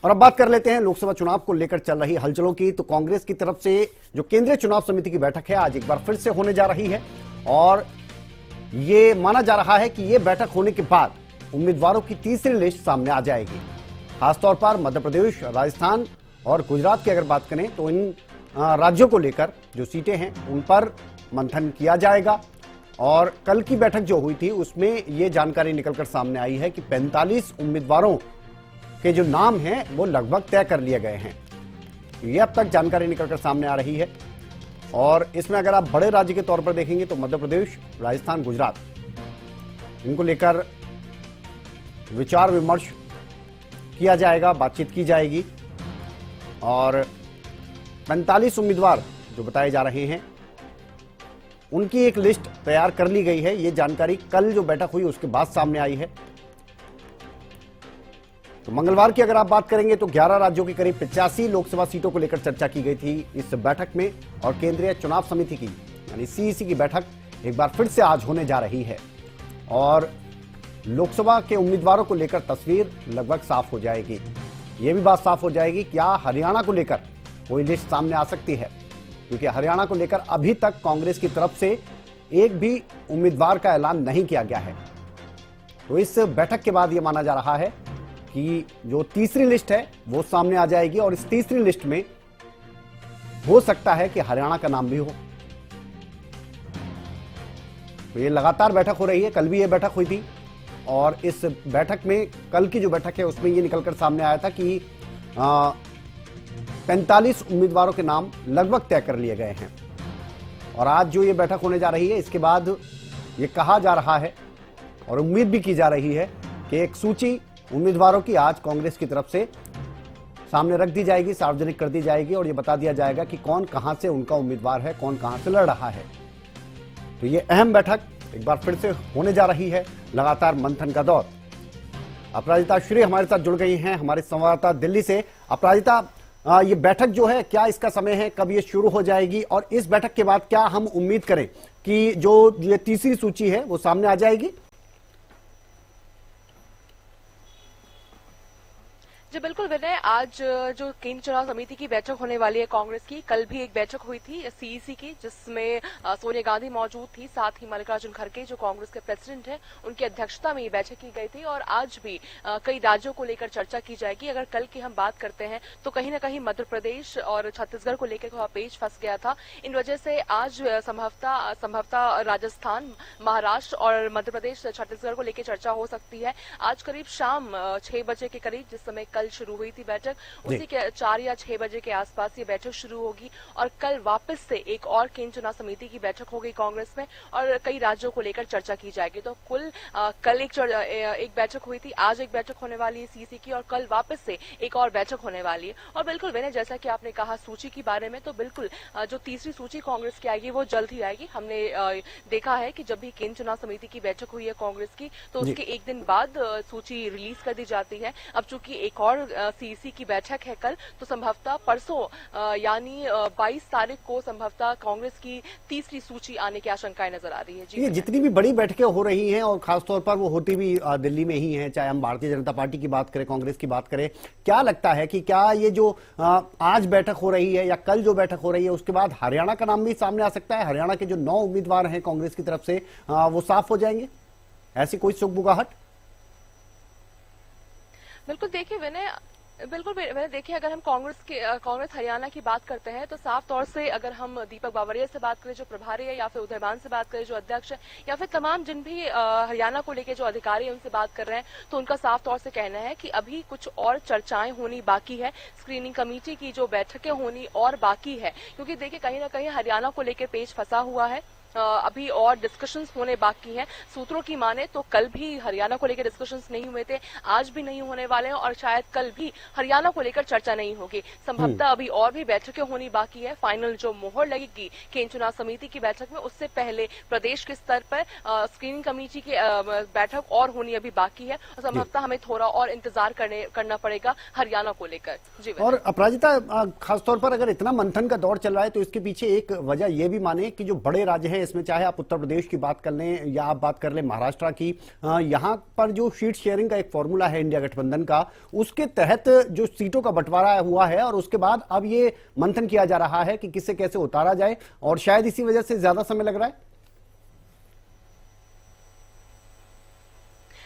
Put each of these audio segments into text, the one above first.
और अब बात कर लेते हैं लोकसभा चुनाव को लेकर चल रही हलचलों की। तो कांग्रेस की तरफ से जो केंद्रीय चुनाव समिति की बैठक है आज एक बार फिर से होने जा रही है और ये माना जा रहा है कि ये बैठक होने के बाद उम्मीदवारों की तीसरी लिस्ट सामने आ जाएगी। खासतौर पर मध्य प्रदेश, राजस्थान और गुजरात की अगर बात करें तो इन राज्यों को लेकर जो सीटें हैं उन पर मंथन किया जाएगा। और कल की बैठक जो हुई थी उसमें ये जानकारी निकलकर सामने आई है कि 45 उम्मीदवारों के जो नाम हैं वो लगभग तय कर लिए गए हैं। ये अब तक जानकारी निकलकर सामने आ रही है और इसमें अगर आप बड़े राज्य के तौर पर देखेंगे तो मध्य प्रदेश, राजस्थान, गुजरात, इनको लेकर विचार विमर्श किया जाएगा, बातचीत की जाएगी और 45 उम्मीदवार जो बताए जा रहे हैं उनकी एक लिस्ट तैयार कर ली गई है। ये जानकारी कल जो बैठक हुई उसके बाद सामने आई है। तो मंगलवार की अगर आप बात करेंगे तो 11 राज्यों की करीब 85 लोकसभा सीटों को लेकर चर्चा की गई थी इस बैठक में और केंद्रीय चुनाव समिति की यानी सीईसी की बैठक एक बार फिर से आज होने जा रही है और लोकसभा के उम्मीदवारों को लेकर तस्वीर लगभग साफ हो जाएगी। यह भी बात साफ हो जाएगी क्या हरियाणा को लेकर कोई लिस्ट सामने आ सकती है, क्योंकि हरियाणा को लेकर अभी तक कांग्रेस की तरफ से एक भी उम्मीदवार का ऐलान नहीं किया गया है। तो इस बैठक के बाद यह माना जा रहा है कि जो तीसरी लिस्ट है वो सामने आ जाएगी और इस तीसरी लिस्ट में हो सकता है कि हरियाणा का नाम भी हो। तो ये लगातार बैठक हो रही है, कल भी ये बैठक हुई थी और इस बैठक में कल की जो बैठक है उसमें ये निकलकर सामने आया था कि 45 उम्मीदवारों के नाम लगभग तय कर लिए गए हैं और आज जो ये बैठक होने जा रही है इसके बाद ये कहा जा रहा है और उम्मीद भी की जा रही है कि एक सूची उम्मीदवारों की आज कांग्रेस की तरफ से सामने रख दी जाएगी, सार्वजनिक कर दी जाएगी और ये बता दिया जाएगा कि कौन कहां से उनका उम्मीदवार है, कौन कहां से लड़ रहा है। तो ये अहम बैठक एक बार फिर से होने जा रही है, लगातार मंथन का दौर। अपराजिता श्री हमारे साथ जुड़ गई हैं, हमारे संवाददाता दिल्ली से। अपराजिता, ये बैठक जो है क्या इसका समय है, कब ये शुरू हो जाएगी और इस बैठक के बाद क्या हम उम्मीद करें कि जो ये तीसरी सूची है वो सामने आ जाएगी? जी बिल्कुल विनय, आज जो केंद्रीय चुनाव समिति की बैठक होने वाली है कांग्रेस की, कल भी एक बैठक हुई थी सीईसी की जिसमें सोनिया गांधी मौजूद थी, साथ ही मल्लिकार्जुन खड़गे जो कांग्रेस के प्रेसिडेंट हैं उनकी अध्यक्षता में ये बैठक की गई थी और आज भी कई राज्यों को लेकर चर्चा की जाएगी। अगर कल की हम बात करते हैं तो कहीं ना कहीं मध्य प्रदेश और छत्तीसगढ़ को लेकर थोड़ा पेच फंस गया था। इन वजह से आज संभवतः राजस्थान, महाराष्ट्र और मध्य प्रदेश, छत्तीसगढ़ को लेकर चर्चा हो सकती है। आज करीब शाम 6 बजे के करीब, जिस समय कल शुरू हुई थी बैठक, उसी के 4 या 6 बजे के आसपास ये बैठक शुरू होगी और कल वापस से एक और केंद्रीय चुनाव समिति की बैठक होगी कांग्रेस में और कई राज्यों को लेकर चर्चा की जाएगी। तो कुल कल एक बैठक हुई थी, आज एक बैठक होने वाली है सीसी की और कल वापस से एक और बैठक होने वाली है। और बिल्कुल विनय, जैसा कि आपने कहा सूची के बारे में, तो बिल्कुल जो तीसरी सूची कांग्रेस की आएगी वो जल्द ही आएगी। हमने देखा है कि जब भी केंद्रीय चुनाव समिति की बैठक हुई है कांग्रेस की तो उसके एक दिन बाद सूची रिलीज कर दी जाती है। अब चूंकि एक और सीईसी की बैठक है कल, तो संभवतः परसों यानी 22 तारीख को संभवतः कांग्रेस की तीसरी सूची आने की आशंकाएं नजर आ रही है। जी, ये जितनी भी बड़ी बैठकें हो रही हैं और खासतौर पर वो होती भी दिल्ली में ही हैं, चाहे हम भारतीय जनता पार्टी की बात करें, कांग्रेस की बात करें, क्या लगता है कि क्या ये जो आज बैठक हो रही है या कल जो बैठक हो रही है उसके बाद हरियाणा का नाम भी सामने आ सकता है? हरियाणा के जो 9 उम्मीदवार हैं कांग्रेस की तरफ से वो साफ हो जाएंगे, ऐसी कोई सुगबुगाहट? बिल्कुल देखिए विनय, देखिए अगर हम कांग्रेस हरियाणा की बात करते हैं तो साफ तौर से अगर हम दीपक बावरिया से बात करें जो प्रभारी है, या फिर उदयमान से बात करें जो अध्यक्ष है, या फिर तमाम जिन भी हरियाणा को लेकर जो अधिकारी हैं उनसे बात कर रहे हैं, तो उनका साफ तौर से कहना है कि अभी कुछ और चर्चाएं होनी बाकी है, स्क्रीनिंग कमेटी की जो बैठकें होनी और बाकी है, क्योंकि देखिए कहीं ना कहीं हरियाणा को लेकर पेच फंसा हुआ है। अभी और डिस्कशंस होने बाकी हैं। सूत्रों की माने तो कल भी हरियाणा को लेकर डिस्कशंस नहीं हुए थे, आज भी नहीं होने वाले हैं और शायद कल भी हरियाणा को लेकर चर्चा नहीं होगी। संभवतः अभी और भी बैठकें होनी बाकी है। फाइनल जो मोहर लगेगी केंद्रीय चुनाव समिति की बैठक में, उससे पहले प्रदेश के स्तर पर स्क्रीनिंग कमेटी की बैठक और होनी अभी बाकी है और संभवतः हमें थोड़ा और इंतजार करना पड़ेगा हरियाणा को लेकर। जी, और अपराजिता, खासतौर पर अगर इतना मंथन का दौर चल रहा है तो इसके पीछे एक वजह यह भी माने कि जो बड़े राज्य हैं इसमें, चाहे आप उत्तर प्रदेश की बात कर लें या आप बात कर लें महाराष्ट्र की। यहां पर जो सीट शेयरिंग का एक फॉर्मूला है इंडिया गठबंधन का, उसके तहत जो सीटों का बंटवारा हुआ है और उसके बाद अब ये मंथन किया जा रहा है कि किसे कैसे उतारा जाए, और शायद इसी वजह से ज्यादा समय लग रहा है।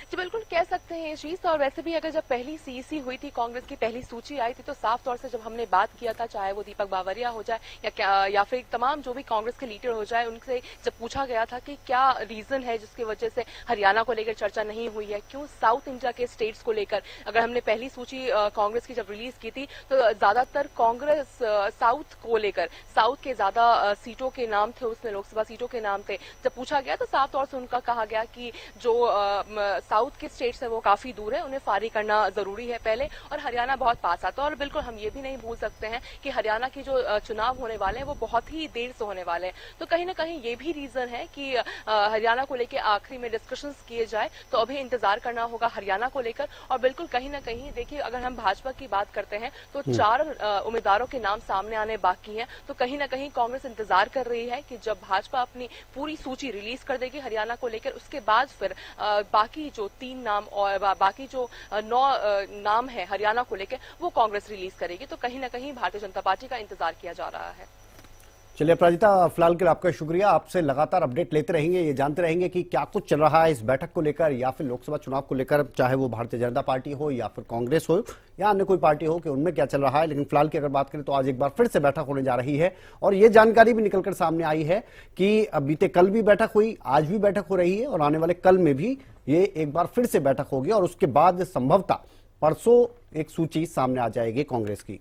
जी बिल्कुल कह सकते हैं ये चीज। और वैसे भी अगर जब पहली सीईसी हुई थी, कांग्रेस की पहली सूची आई थी, तो साफ तौर से जब हमने बात किया था, चाहे वो दीपक बावरिया हो जाए या फिर तमाम जो भी कांग्रेस के लीडर हो जाए, उनसे जब पूछा गया था कि क्या रीजन है जिसकी वजह से हरियाणा को लेकर चर्चा नहीं हुई है, क्यों साउथ इंडिया के स्टेट्स को लेकर। अगर हमने पहली सूची कांग्रेस की जब रिलीज की थी तो ज्यादातर कांग्रेस साउथ को लेकर, साउथ के ज्यादा सीटों के नाम थे, उसमें लोकसभा सीटों के नाम थे। जब पूछा गया तो साफ तौर से उनका कहा गया कि जो साउथ के स्टेट्स है वो काफी दूर है, उन्हें फारी करना जरूरी है पहले, और हरियाणा बहुत पास आता है। और बिल्कुल हम ये भी नहीं भूल सकते हैं कि हरियाणा के जो चुनाव होने वाले हैं वो बहुत ही देर से होने वाले हैं। तो कहीं ना कहीं ये भी रीजन है कि हरियाणा को लेकर आखिरी में डिस्कशंस किए जाए, तो अभी इंतजार करना होगा हरियाणा को लेकर। और बिल्कुल कहीं ना कहीं देखिए, अगर हम भाजपा की बात करते हैं तो 4 उम्मीदवारों के नाम सामने आने बाकी हैं। तो कहीं ना कहीं कांग्रेस इंतजार कर रही है कि जब भाजपा अपनी पूरी सूची रिलीज कर देगी हरियाणा को लेकर, उसके बाद फिर बाकी जो 3 नाम और बाकी जो 9 नाम है हरियाणा को लेकर, वो कांग्रेस रिलीज करेगी। तो कहीं ना कहीं भारतीय जनता पार्टी का इंतजार किया जा रहा है। चलिए अपराजिता, फिलहाल के लिए आपका शुक्रिया। आपसे लगातार अपडेट लेते रहेंगे, ये जानते रहेंगे कि क्या कुछ चल रहा है इस बैठक को लेकर या फिर लोकसभा चुनाव को लेकर, चाहे वो भारतीय जनता पार्टी हो या फिर कांग्रेस हो या अन्य कोई पार्टी हो, कि उनमें क्या चल रहा है। लेकिन फिलहाल की अगर बात करें तो आज एक बार फिर से बैठक होने जा रही है, और ये जानकारी भी निकलकर सामने आई है कि बीते कल भी बैठक हुई, आज भी बैठक हो रही है, और आने वाले कल में भी ये एक बार फिर से बैठक होगी, और उसके बाद संभवतः परसों एक सूची सामने आ जाएगी कांग्रेस की।